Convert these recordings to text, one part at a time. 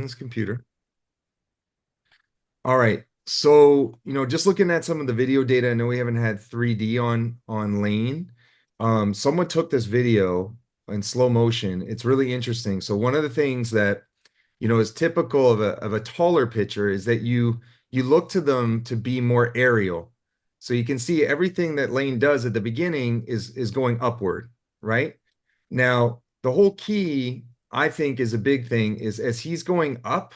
on this computer. All right. So, just looking at some of the video data, I know we haven't had 3D on Lane. Someone took this video in slow motion. It's really interesting. So one of the things that, is typical of a taller pitcher is that you look to them to be more aerial. So you can see everything that Lane does at the beginning is going upward, right? Now, the whole key, I think, is a big thing is as he's going up,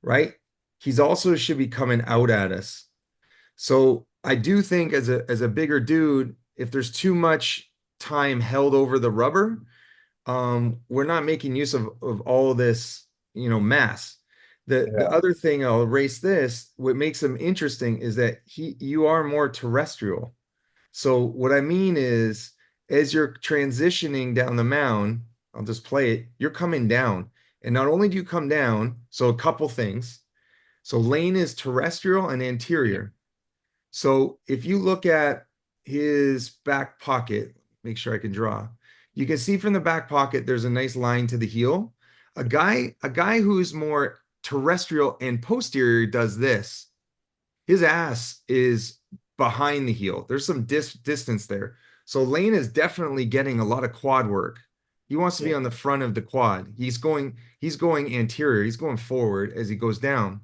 right? He's also should be coming out at us. So I do think as a bigger dude, if there's too much time held over the rubber, we're not making use of all of this, mass. The Yeah. other thing, I'll erase this, what makes him interesting is that you are more terrestrial. So what I mean is, as you're transitioning down the mound, I'll just play it, you're coming down. And not only do you come down, so a couple things. So Lane is terrestrial and anterior. So if you look at his back pocket, make sure I can draw. You can see from the back pocket there's a nice line to the heel. A guy who's more terrestrial and posterior does this. His ass is behind the heel. There's some distance there. So Lane is definitely getting a lot of quad work. He wants to Yeah. be on the front of the quad. He's going anterior. He's going forward as he goes down.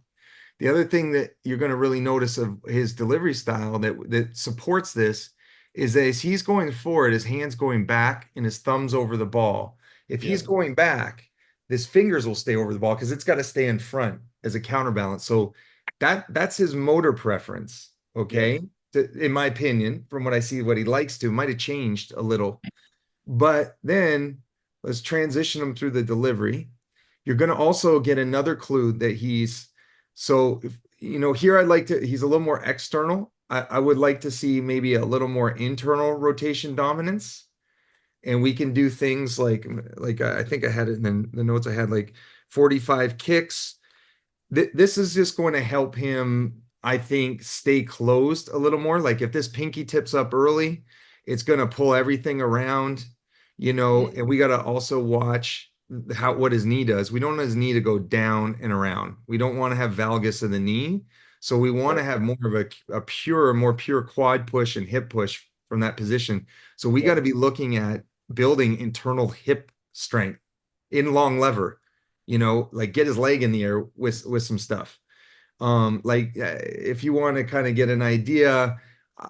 The other thing that you're going to really notice of his delivery style that supports this is that as he's going forward, his hands going back and his thumbs over the ball. If Yeah. he's going back, his fingers will stay over the ball because it's got to stay in front as a counterbalance. So that's his motor preference. Yeah. Okay. In my opinion, from what I see, what he likes to, might have changed a little. But then let's transition him through the delivery. You're going to also get another clue that here he's a little more external. I would like to see maybe a little more internal rotation dominance. And we can do things like I think I had it in the notes I had like 45 kicks. This is just going to help him, I think, stay closed a little more. Like if this pinky tips up early, it's going to pull everything around, and we got to also watch what his knee does. We don't want his knee to go down and around. We don't want to have valgus in the knee. So we want to Right. have more of more pure quad push and hip push from that position. So we got Yeah. to be looking at building internal hip strength in long lever, like get his leg in the air with some stuff. If you want to kind of get an idea, uh,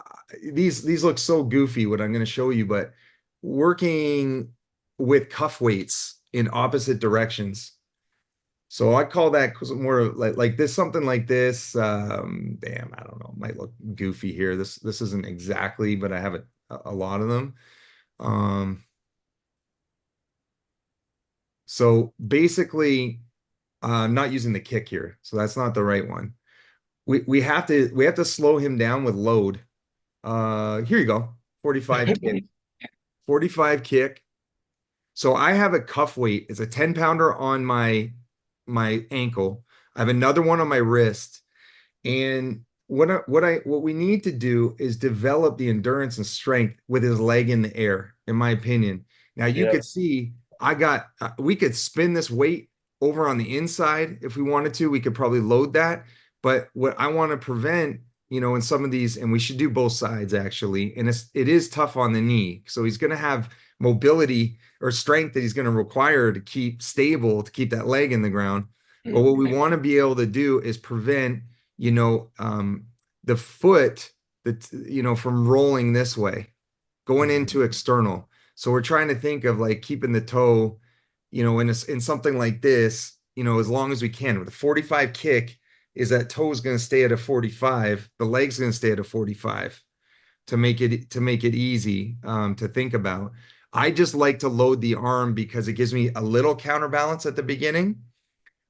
these look so goofy what I'm going to show you, but working with cuff weights in opposite directions. So I call that more like this, something like this. Damn, I don't know, might look goofy here. This isn't exactly, but I have a lot of them. Um, so basically, I'm not using the kick here, so that's not the right one. We have to slow him down with load. Here you go. 45 kick. 45 kick. So I have a cuff weight. It's a 10 pounder on my ankle. I have another one on my wrist. And what we need to do is develop the endurance and strength with his leg in the air, in my opinion. Now you Yeah. could see we could spin this weight over on the inside if we wanted to. We could probably load that. But what I want to prevent, in some of these, and we should do both sides actually, and it is tough on the knee. So he's going to have mobility or strength that he's going to require to keep stable, to keep that leg in the ground. But what we want to be able to do is prevent you know, the foot from rolling this way, going Mhm. into external. So we're trying to think of like keeping the toe, in something like this, as long as we can. With a 45 kick, is that toe is going to stay at a 45, the leg's going to stay at a 45 to make it easy to think about. I just like to load the arm because it gives me a little counterbalance at the beginning.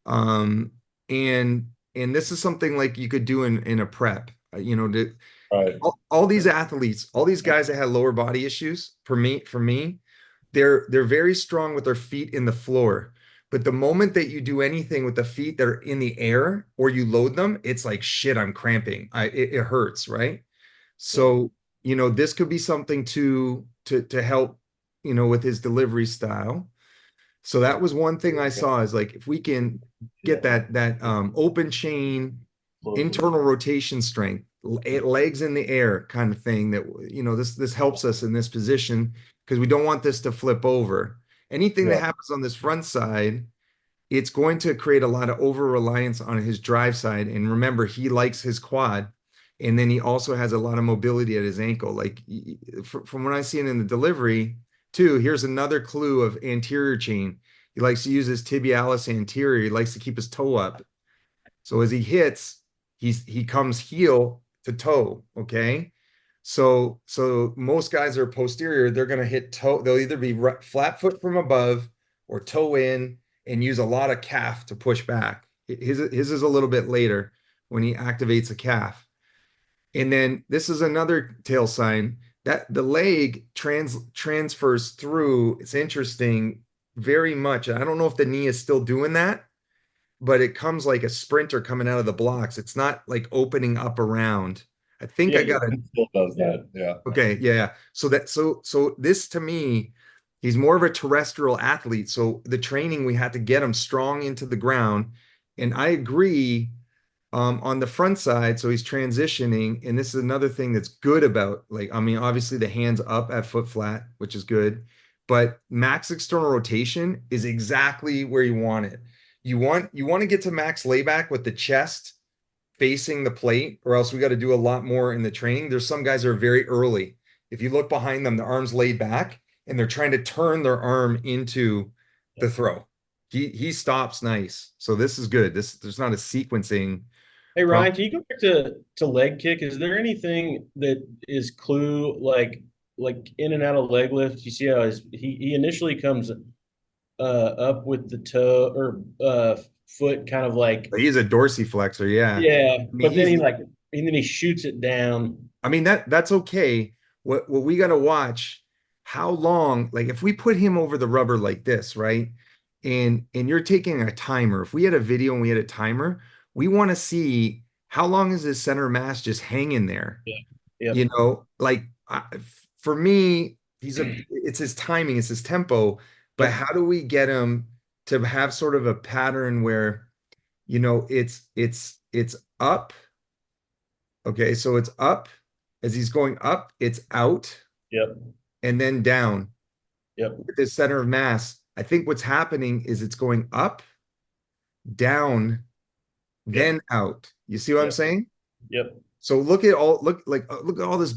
Um, and this is something like you could do in a prep, Right. all these athletes, all these guys that had lower body issues, for me, they're very strong with their feet in the floor. But the moment that you do anything with the feet that are in the air or you load them, it's like shit, I'm cramping. It hurts, right? Yeah. So, this could be something to help, with his delivery style. So that was one thing I saw is like if we can get Yeah. that open chain internal rotation strength, legs in the air kind of thing that this helps us in this position because we don't want this to flip over. Anything that Yeah. happens on this front side, it's going to create a lot of over reliance on his drive side. And remember, he likes his quad. And then he also has a lot of mobility at his ankle. Like from what I seen in the delivery, too, here's another clue of anterior chain. He likes to use his tibialis anterior. He likes to keep his toe up. So as he hits, he comes heel to toe. Okay. So most guys are posterior, they're going to hit toe. They'll either be flat foot from above or toe in and use a lot of calf to push back. His is a little bit later when he activates a calf. And then this is another tail sign that the leg transfers through. It's interesting very much. I don't know if the knee is still doing that, but it comes like a sprinter coming out of the blocks. It's not like opening up around. I think Yeah, I your got a friend still does that. Yeah. Okay, yeah, yeah. So this to me, he's more of a terrestrial athlete. So the training we had to get him strong into the ground. And I agree on the front side, so he's transitioning. And this is another thing that's good about like, I mean, obviously the hands up at foot flat, which is good, but max external rotation is exactly where you want it. You want to get to max layback with the chest facing the plate, or else we got to do a lot more in the training. There's some guys that are very early. If you look behind them, the arm's laid back and they're trying to turn their arm into the throw. He stops nice. So this is good. There's not a sequencing Hey problem. Ryan, can you go back to leg kick? Is there anything that is clue like in and out of leg lift? You see how he initially comes up with the toe or foot kind of like He's a dorsiflexor, yeah. yeah, I mean, but then he's and then he shoots it down. I mean that's okay. What we got to watch how long, like if we put him over the rubber like this, right? And you're taking a timer. If we had a video and we had a timer, we want to see how long is his center mass just hanging there. Yeah. Yep. Like for me, it's his timing, it's his tempo, but Yep. how do we get him to have sort of a pattern where, it's up. Okay, so it's up. As he's going up, it's out Yep. and then down Yep. with his center of mass. I think what's happening is it's going up, down, Yep. then out. You see what I'm Yep. saying? Yep. So look at all these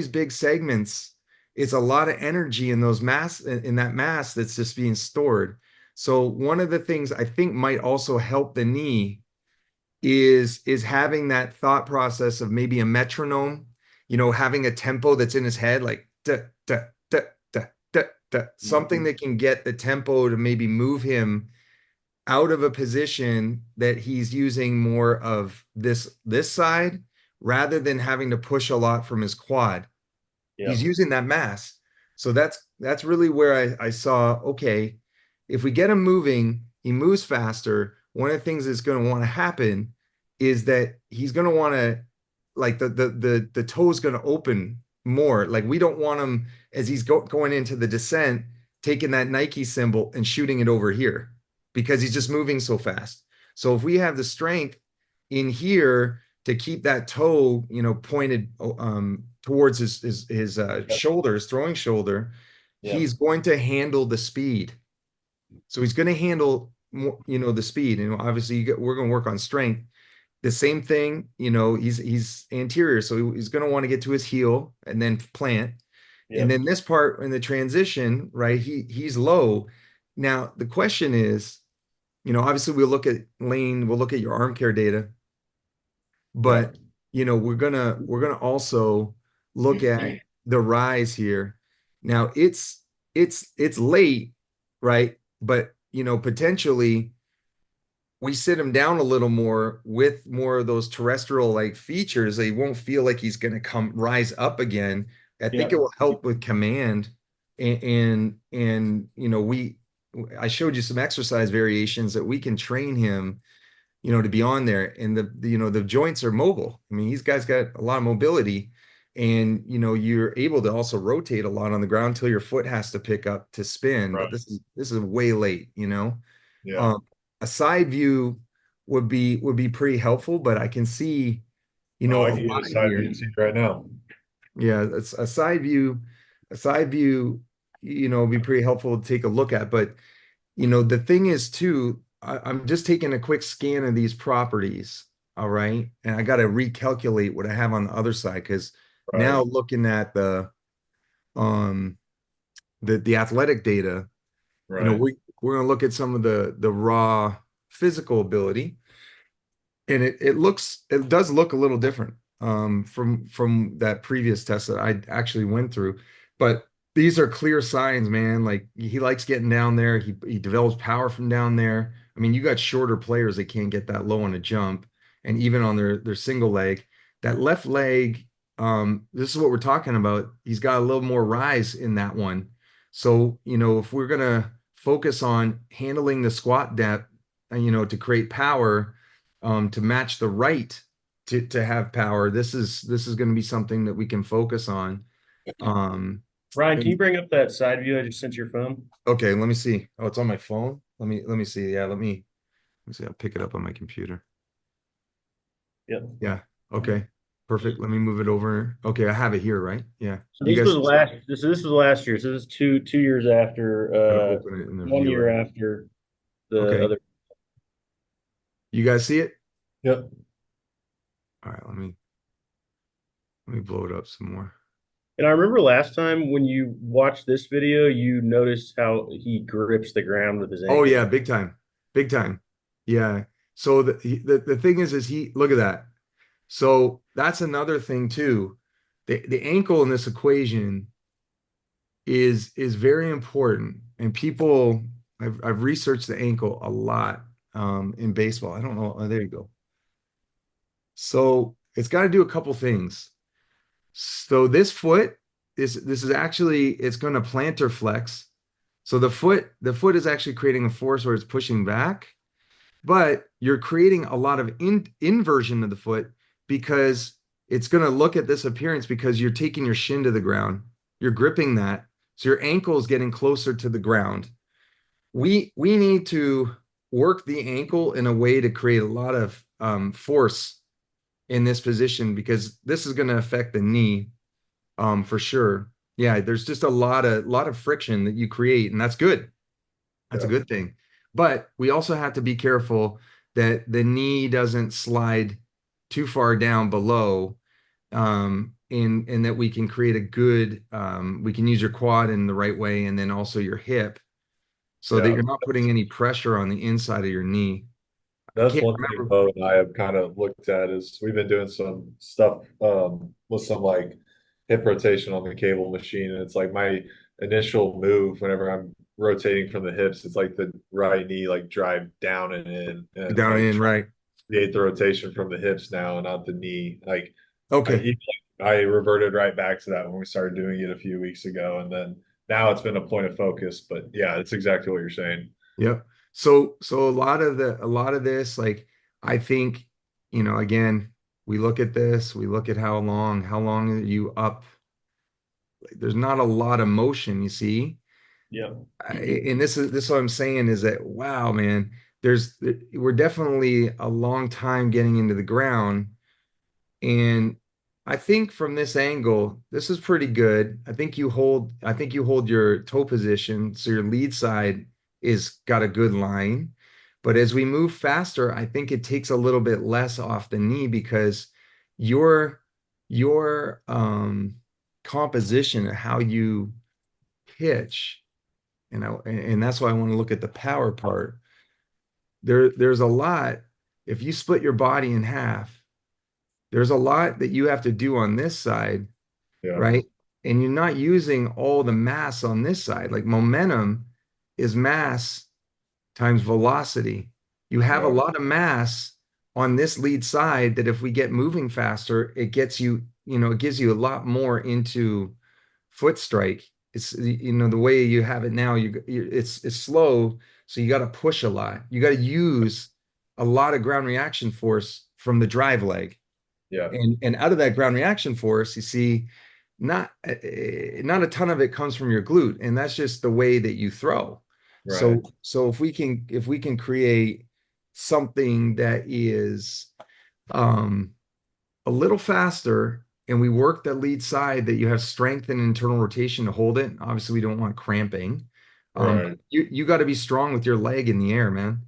big segments. It's a lot of energy in those mass in that mass that's just being stored. So one of the things I think might also help the knee is having that thought process of maybe a metronome, having a tempo that's in his head, like da, da, da, da, da, da, something that can get the tempo to maybe move him out of a position that he's using more of this side rather than having to push a lot from his quad. He's Yep. using that mass. So that's really where I saw, okay, if we get him moving, he moves faster. One of the things that's going to want to happen is that he's going to want to like the toe is going to open more. Like we don't want him as he's going into the descent, taking that Nike symbol and shooting it over here because he's just moving so fast. So if we have the strength in here to keep that toe, pointed towards his shoulders, throwing shoulder, Yep. he's going to handle the speed. So he's going to handle more, the speed. And obviously we're going to work on strength. The same thing, he's anterior, so he's going to want to get to his heel and then plant. And Yep. then this part in the transition, right? He's low. Now the question is, obviously we'll look at lane, we'll look at your arm care data, but Yep. we're gonna also look at the rise here. Now it's late, right? But potentially we sit him down a little more with more of those terrestrial like features. They won't feel like he's gonna come rise up again. I think it Yep. will help with command and I showed you some exercise variations that we can train him to be on there. And the joints are mobile. I mean, these guys got a lot of mobility. and you're able to also rotate a lot on the ground until your foot has to pick up to spin. But Right. this is way late. Yeah. Um, a side view would be pretty helpful, but I can see, Oh, I a can get a lot side here. view seat right now. Yeah, it's a side view, would be pretty helpful to take a look at. But the thing is too, I'm just taking a quick scan of these properties, all right? And I got to recalculate what I have on the other side because Right. now looking at um the athletic data, Right. we're gonna look at some of the raw physical ability, and it does look a little different from that previous test that I actually went through. But these are clear signs, man. Like he likes getting down there. He develops power from down there. I mean, you got shorter players that can't get that low on a jump, and even on their single leg. That left leg, this is what we're talking about. He's got a little more rise in that one. So, if we're gonna focus on handling the squat depth, to create power, to match the right to have power. This is going to be something that we can focus on. Um, Ryan, can and you bring up that side view I just sent your phone? okay, let me see. Oh, it's on my phone. Let me see. Yeah, let me see. I'll pick it up on my computer. Yep. Yeah. Okay. Perfect. Let me move it over. Okay, I have it here, right? Yeah. So You this was guys last. This was last year. So this is two years after. gotta open it in the 1 year viewer. after the Okay. other. You guys see it? Yep. All right, let me blow it up some more. And I remember last time when you watched this video, you noticed how he grips the ground with his Oh yeah, ankle. big time. Big time. Yeah. So the thing is he look at that. So that's another thing too. The ankle in this equation is very important. And people, I've researched the ankle a lot in baseball. I don't know. Oh, there you go. So it's got to do a couple things. So this is actually it's going to plantar flex. So the foot is actually creating a force where it's pushing back, but you're creating a lot of inversion of the foot because it's going to look at this appearance because you're taking your shin to the ground. You're gripping that. So your ankle is getting closer to the ground. We need to work the ankle in a way to create a lot of force in this position because this is going to affect the knee for sure. Yeah, there's just a lot of friction that you create, and that's good. That's a Yeah. good thing. But we also have to be careful that the knee doesn't slide too far down below, and that we can create a good, we can use your quad in the right way and then also your hip so that Yeah. you're not putting any pressure on the inside of your knee. I That's can't one thing remember. Bo and I have kind of looked at is we've been doing some stuff with some like hip rotation on the cable machine. And it's like my initial move whenever I'm rotating from the hips, it's like the right knee like drive down and in and Down like in, right. create the rotation from the hips now and not the knee. Like Okay. I reverted right back to that when we started doing it a few weeks ago. And then now it's been a point of focus. But yeah, it's exactly what you're saying. Yep. So a lot of this, like I think, again, we look at this, we look at how long are you up? Like, there's not a lot of motion, you see. Yeah. And this is what I'm saying is that wow, man, we're definitely a long time getting into the ground. And I think from this angle, this is pretty good. I think you hold your toe position, so your lead side is got a good line. But as we move faster, I think it takes a little bit less off the knee because your composition of how you pitch, and that's why I want to look at the power part. There's a lot. If you split your body in half, there's a lot that you have to do on this side, Yeah. right? And you're not using all the mass on this side. Like momentum is mass times velocity. You have a Yeah. lot of mass on this lead side that if we get moving faster, it gives you a lot more into foot strike. It's the way you have it now, it's slow, so you got to push a lot. You got to use a lot of ground reaction force from the drive leg. Yeah. And out of that ground reaction force, you see, not a ton of it comes from your glute, and that's just the way that you throw. Right. So if we can create something that is um a little faster and we work the lead side that you have strength and internal rotation to hold it. Obviously, we don't want cramping. Right. You got to be strong with your leg in the air, man.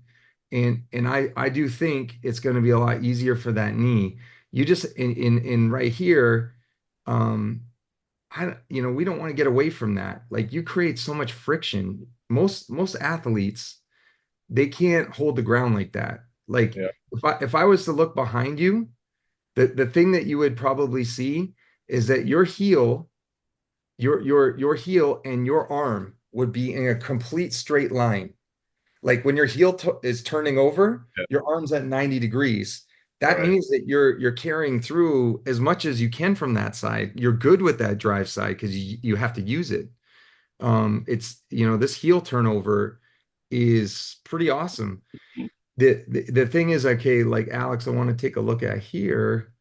And I do think it's going to be a lot easier for that knee. You just in right here, um, we don't want to get away from that. Like you create so much friction. Most athletes, they can't hold the ground like that. Like Yeah. if I was to look behind you, the thing that you would probably see is that your heel and your arm would be in a complete straight line. Like when your is turning over, Yeah. your arm's at 90 degrees. That Right. means that you're carrying through as much as you can from that side. You're good with that drive side because you have to use it. It's this heel turnover is pretty awesome. The thing is, okay, like Alex, I want to take a look at here.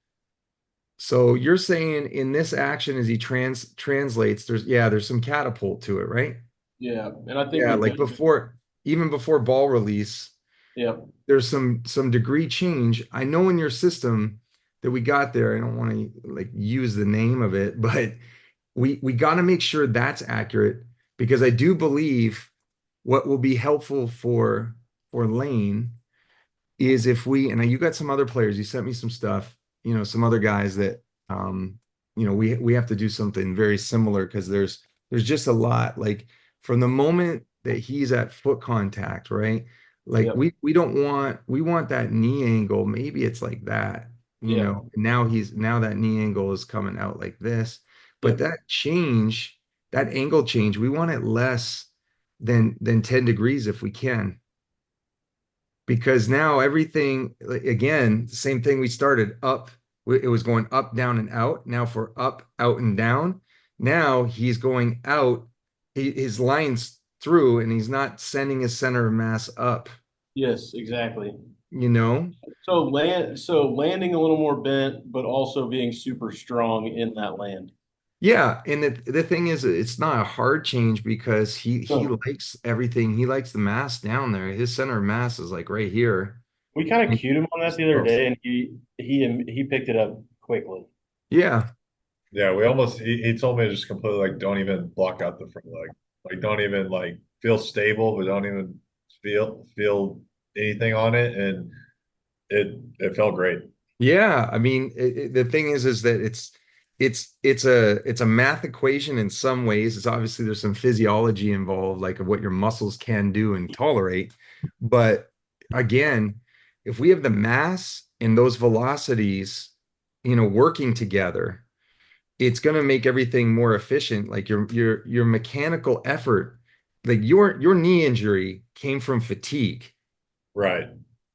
So you're saying in this action as he translates, there's some catapult to it, right? Yeah, and I think Yeah, with like that, even before ball release, yeah, there's some degree change. I know in your system that we got there. I don't want to like use the name of it, but we got to make sure that's accurate because I do believe what will be helpful for Lane is if we and you got some other players, you sent me some stuff, some other guys that we have to do something very similar because there's just a lot like from the moment that he's at foot contact, right? Like yeah, we want that knee angle. Maybe it's like that, yeah, now that knee angle is coming out like this. yeah, But that angle change, we want it less than 10 degrees if we can because now everything like, again same thing we started up it was going up down and out now for up out and down now he's going out his lines through and he's not sending his center of mass up yes, exactly. you know So landing a little more bent, but also being super strong in that land. yeah and the thing is it's not a hard change because he No, likes everything he likes the mass down there his center of mass is like right here we kind of cued him on that the other so, day, and he picked it up quickly. yeah. Yeah. We almost, he told me to just completely like, don't even block out the front leg. Like, don't even like feel stable, but don't even feel anything on it. And it felt great. Yeah, I mean, the thing is that it's a math equation in some ways. It's obviously there's some physiology involved, like of what your muscles can do and tolerate. But again, if we have the mass and those velocities, working together, it's going to make everything more efficient. Like your mechanical effort, like your knee injury came from fatigue. Right.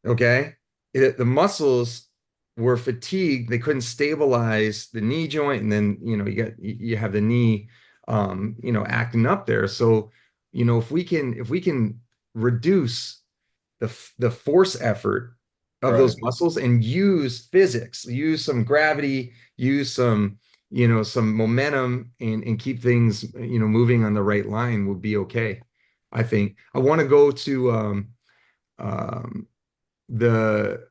Okay. The muscles were fatigued. They couldn't stabilize the knee joint. And then, you have the knee, acting up there. So, if we can reduce the force effort of Right. those muscles and use physics, use some gravity, use some momentum and keep things, moving on the right line would be okay. I think I want to go to, um, the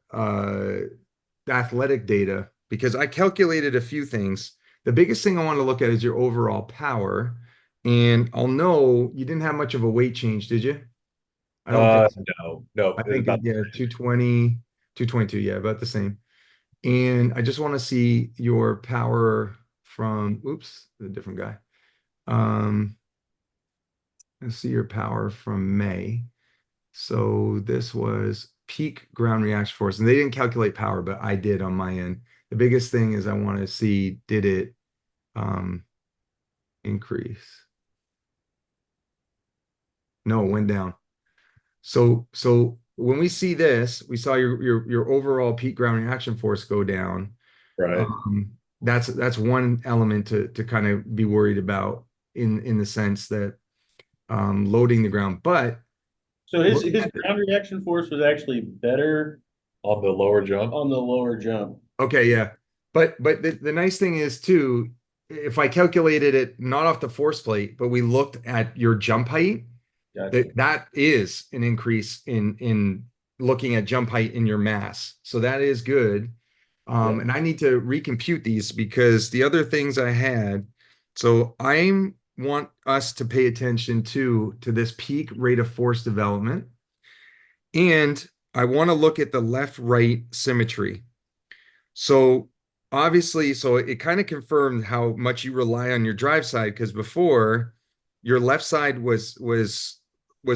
athletic data because I calculated a few things. The biggest thing I want to look at is your overall power. And I'll know you didn't have much of a weight change, did you? I don't think so. No, no, I it's think about yeah, 220, 222, yeah, about the same. And I just want to see your power from, oops, a different guy. Um, let's see your power from May. So this was peak ground reaction force, and they didn't calculate power, but I did on my end. The biggest thing is I want to see did it um, increase? No, it went down. So when we see this, we saw your overall peak ground reaction force go down. right. That's one element to kind of be worried about in the sense that loading the ground. But So looking his at the ground reaction force was actually better On the lower jump. on the lower jump. okay, yeah. But the nice thing is too, if I calculated it not off the force plate, but we looked at your jump height, Gotcha. that is an increase in looking at jump height in your mass. So that is good. Yep. And I need to recompute these because the other things I had, so I want us to pay attention to this peak rate of force development. And I want to look at the left-right symmetry. So obviously, so it kind of confirmed how much you rely on your drive side because before your left side was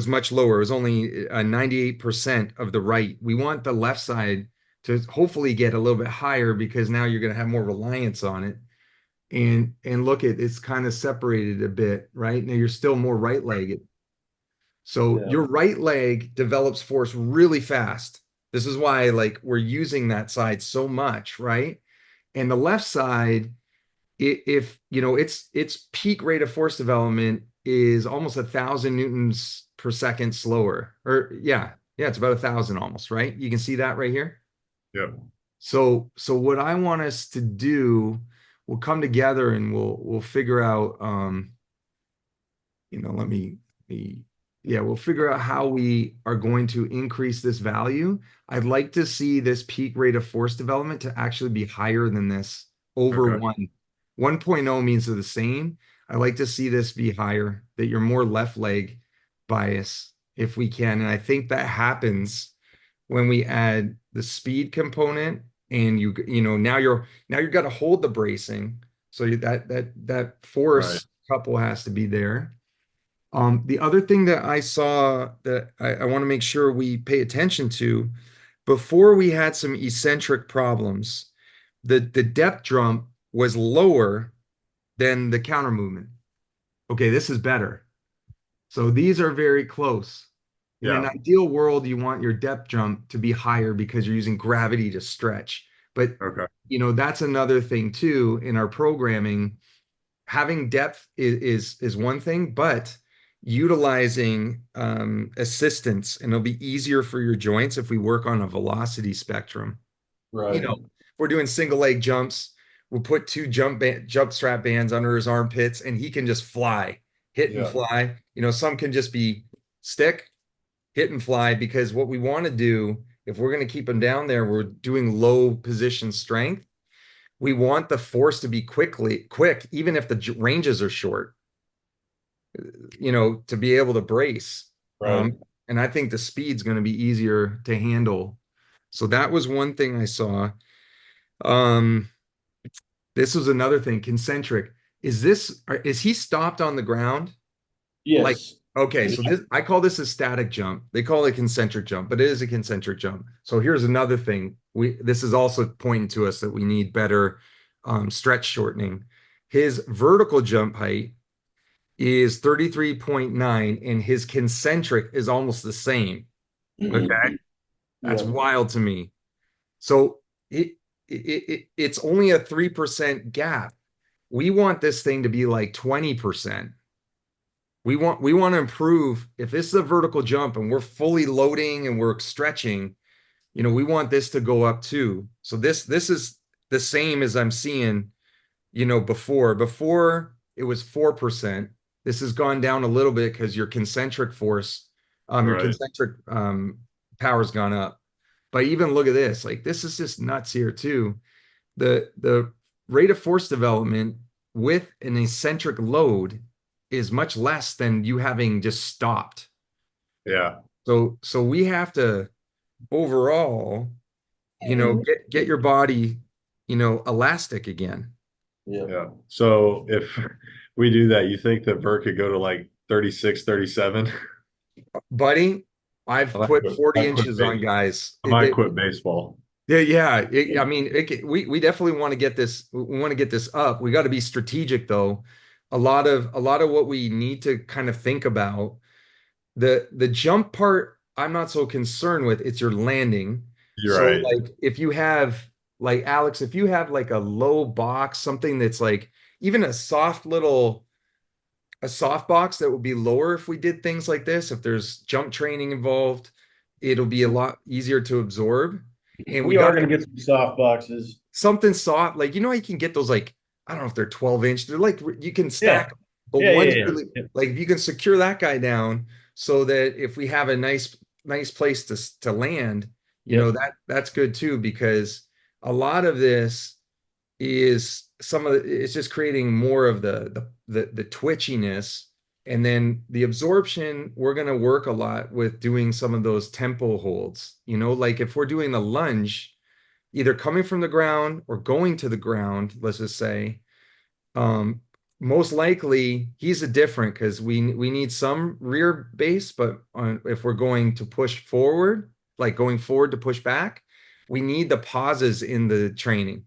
much lower. It was only 98% of the right. We want the left side to hopefully get a little bit higher because now you're going to have more reliance on it. And look at it's kind of separated a bit, right? Now you're still more right-legged. So Yeah. your right leg develops force really fast. This is why like we're using that side so much, right? And the left side, if you know its peak rate of force development is almost 1,000 newtons per second slower. Or yeah, it's about 1,000 almost, right? You can see that right here. Yep. So what I want us to do, we'll come together and we'll figure out let me yeah, we'll figure out how we are going to increase this value. I'd like to see this peak rate of force development to actually be higher than this over Okay. 1. 1.0 means they're the same. I like to see this be higher, that you're more left leg bias if we can. And I think that happens when we add the speed component and now you've got to hold the bracing. So that Right. force couple has to be there. The other thing that I saw that I want to make sure we pay attention to, before we had some eccentric problems, the depth jump was lower than the counter movement. Okay, this is better. So these are very close. In an Yeah. ideal world, you want your depth jump to be higher because you're using gravity to stretch. But Okay. that's another thing too in our programming. Having depth is one thing, but utilizing assistance, and it'll be easier for your joints if we work on a velocity spectrum. Right. If we're doing single leg jumps, we'll put two jump strap bands under his armpits, and he can just fly, hit and Yeah. fly. Some can just be stick, hit and fly, because what we want to do, if we're going to keep him down there, we're doing low position strength. We want the force to be quick, even if the ranges are short, to be able to brace. Right. And I think the speed's going to be easier to handle. So that was one thing I saw. Um, this was another thing, concentric. Is he stopped on the ground? Like, Yes. okay, so this I call this a static jump. They call it a concentric jump, but it is a concentric jump. So here's another thing. This is also pointing to us that we need better stretch shortening. His vertical jump height is 33.9, and his concentric is almost the same. Okay. That's Yeah. wild to me. So it's only a 3% gap. We want this thing to be like 20%. We want to improve. If this is a vertical jump and we're fully loading and we're stretching, we want this to go up too. So this is the same as I'm seeing, before it was 4%. This has gone down a little bit because your concentric force, your Right. concentric power's gone up. But even look at this, like this is just nuts here too. The rate of force development with an eccentric load is much less than you having just stopped. Yeah. So we have to overall, get your body, elastic again. Yeah. Yeah. So if we do that, you think that Vert could go to like 36, 37? Buddy, I've put 40 I quit inches on guys. I might quit baseball. Yeah. I mean, we definitely want to get this. We want to get this up. We got to be strategic, though. A lot of what we need to kind of think about the jump part. I'm not so concerned with. It's your landing. You're So, right. like, if you have like Alex, if you have like a low box, something that's like even a soft box that would be lower if we did things like this. If there's jump training involved, it'll be a lot easier to absorb. And we We are got going to get some soft boxes. something soft, like, you know, you can get those, like, I don't know if they're 12-inch. They're like, you can Yeah. stack, but Yeah. Yeah. one's Yeah. really, Yeah. like, if you can secure that guy down so that if we have a nice place to land, you know, Yep. that's good too, because a lot of this is it's just creating more of the twitchiness. And then the absorption, we're going to work a lot with doing some of those tempo holds, you know, like if we're doing a lunge, either coming from the ground or going to the ground, let's just say, um, most likely he's a different, because we need some rear base, but if we're going to push forward, like going forward to push back, we need the pauses in the training.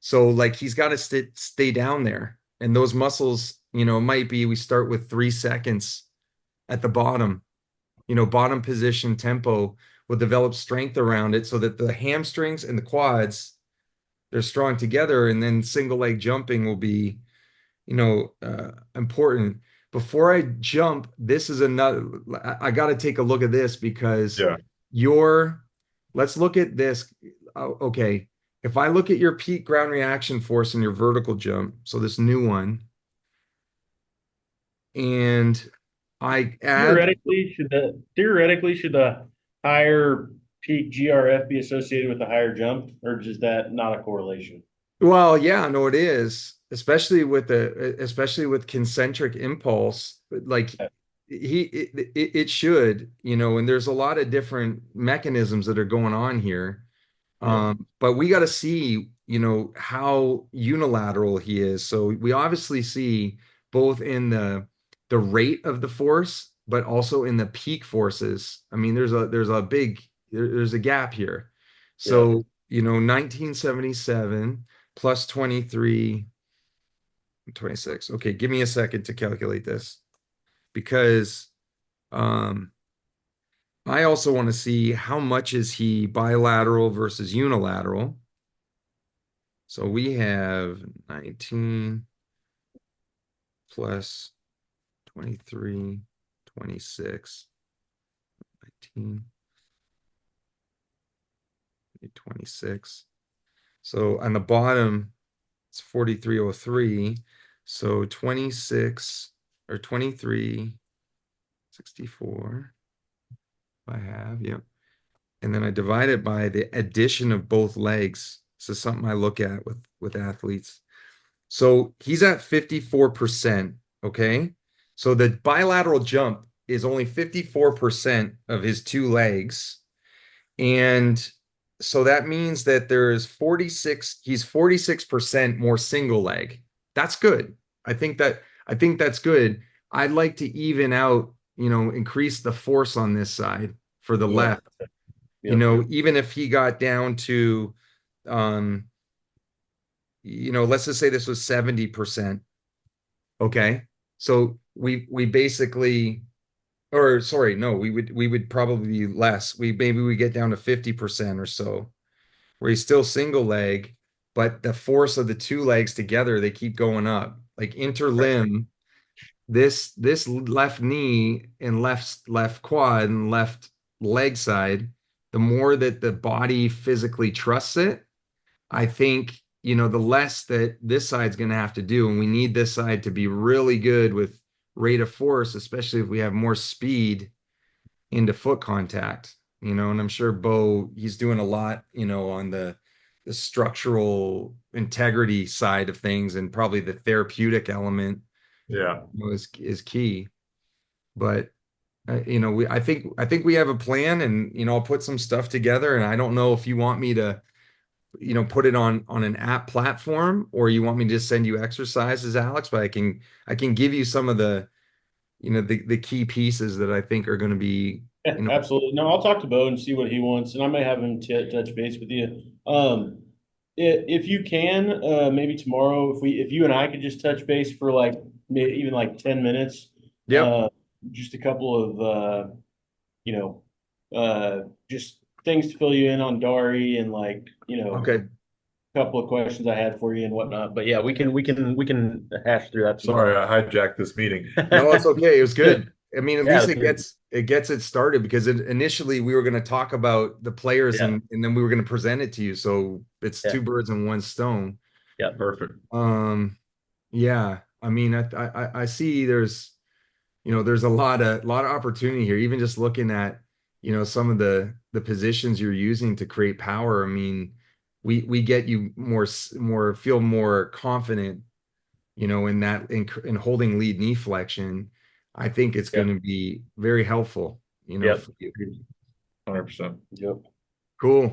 So like he's got to stay down there. And those muscles, you know, might be we start with 3 seconds at the bottom, you know, bottom position tempo will develop strength around it so that the hamstrings and the quads, they're strong together. And then single leg jumping will be, you know, important. Before I jump, this is another, I got to take a look at this because Yeah. your, let's look at this. Okay. If I look at your peak ground reaction force and your vertical jump, so this new one, and I add, Theoretically should the higher peak GRF be associated with the higher jump, or is that not a correlation? well, yeah, no, it is, especially with concentric impulse, like it should, you know, and there's a lot of different mechanisms that are going on here. Yep. But we got to see, you know, how unilateral he is. So we obviously see both in the rate of the force, but also in the peak forces. I mean, there's a gap here. Yeah. So, you know, 1977 plus 23, 26. Okay, give me a second to calculate this, because um I also want to see how much is he bilateral versus unilateral. So we have 19 plus 23, 26, 19, 26. So on the bottom, it's 4303. So 26 or 23, 64. I have, yep. And then I divide it by the addition of both legs. This is something I look at with athletes. So he's at 54%. Okay. So the bilateral jump is only 54% of his two legs. And so that means that he's 46% more single leg. That's good. I think that's good. I'd like to even out, you know, increase the force on this side for the Yeah. left. You Yep. know, even if he got down to um, you know, let's just say this was 70%. Okay. So we basically, or sorry, no, we would probably be less. Maybe we get down to 50% or so, where he's still single leg, but the force of the two legs together, they keep going up. Like interlimb, this left knee and left quad and left leg side, the more that the body physically trusts it, I think, you know, the less that this side's going to have to do. And we need this side to be really good with rate of force, especially if we have more speed into foot contact, you know. And I'm sure Bo, he's doing a lot, you know, on the structural integrity side of things, and probably the therapeutic element, Yeah. you know, is key. But you know, I think we have a plan, and you know, I'll put some stuff together. And I don't know if you want me to, you know, put it on an app platform, or you want me to just send you exercises, Alex, but I can give you some of the, you know, the key pieces that I think are going to be, Yeah, you know. absolutely. No, I'll talk to Bo and see what he wants, and I may have him touch base with you. If you can, maybe tomorrow, if you and I could just touch base for like even like 10 minutes, Yep. uh, just a couple of you know, just things to fill you in on Dari and like Okay. a couple of questions I had for you and whatnot. But yeah, we can hash through that Sorry, tomorrow. I hijacked this meeting. No, it's okay. It was good. I mean, at Yeah, least that's good. gets it started because initially we were going to talk about the players Yeah. and then we were going to present it to you. So it's Yeah. two birds in one stone. Yeah. Perfect. Yeah, I mean, I see there's a lot of opportunity here. Even just looking at, some of the positions you're using to create power. I mean, we get you feel more confident, in that in holding lead knee flexion. I think it's Yeah. going to be very helpful, Yep. for you. 100%. Yep. Cool.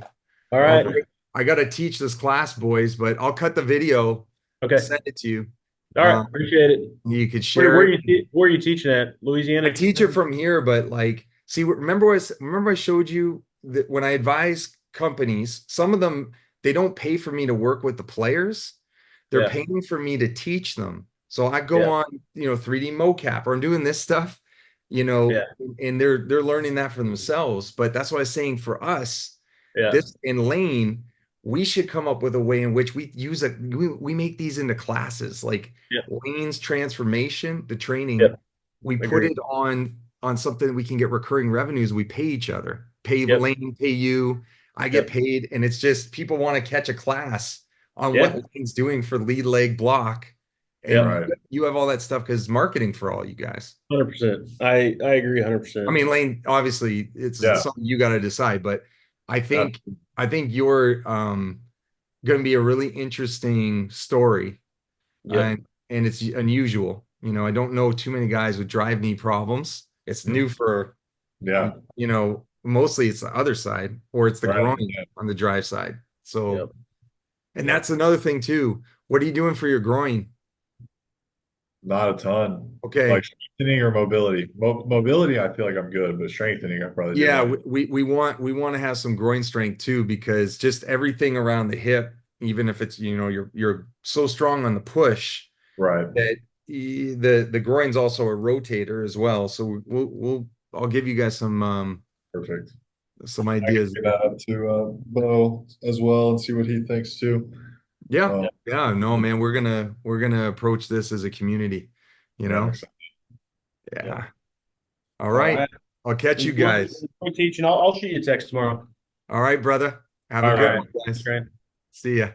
All Well, right. I got to teach this class, boys, but I'll cut the video, Okay. send it to you. All right. Appreciate it. You could Where share where it. where are you teaching at? I Louisiana? teach it from here, but like, see, remember I showed you that when I advise companies, some of them they don't pay for me to work with the players. They're Yeah. paying for me to teach them. So I go Yeah. on, 3D mocap, or I'm doing this stuff, Yeah. and they're learning that for themselves. But that's what I was saying for us, Yeah. this in Lane, we should come up with a way in which we make these into classes, like Yep. Lane's transformation, the training. Yep. We put Agreed. it on something we can get recurring revenues. We pay each other, pay Yep. Lane, pay you, I get Yep. paid, and it's just people want to catch a class on what Yeah. Lane's doing for lead leg block, and Yep. Right. you have all that stuff because marketing for all you guys. 100%. I agree I 100%. mean, Lane, obviously it's Yeah. something you got to decide, but I Uh, think I think you're going to be a really interesting story, Yep. and it's unusual. I don't know too many guys with drive knee problems. It's new for yeah. mostly it's the other side or it's the Right. groin Yeah. on the drive side. So, Yep. and Yep. that's another thing too. What are you doing for your groin? Not a ton. Like Okay. strengthening or mobility. Mobility, I feel like I'm good, but strengthening, I probably do Yeah, like. we want to have some groin strength too, because just everything around the hip, even if it's, you're so strong on the push Right. that the groin's also a rotator as well. So I'll give you guys Perfect. some I can ideas. get that up to Bo as well and see what he thinks too. Yeah. Um, Yep. Yeah, no, man, we're gonna approach this as a community, you yeah, I'm know? excited. Yep. Yeah. All All right. right. I'll catch you guys. Enjoy teaching. I'll shoot you a text tomorrow. All right, brother. Have a All good right. one, guys. Great. See ya.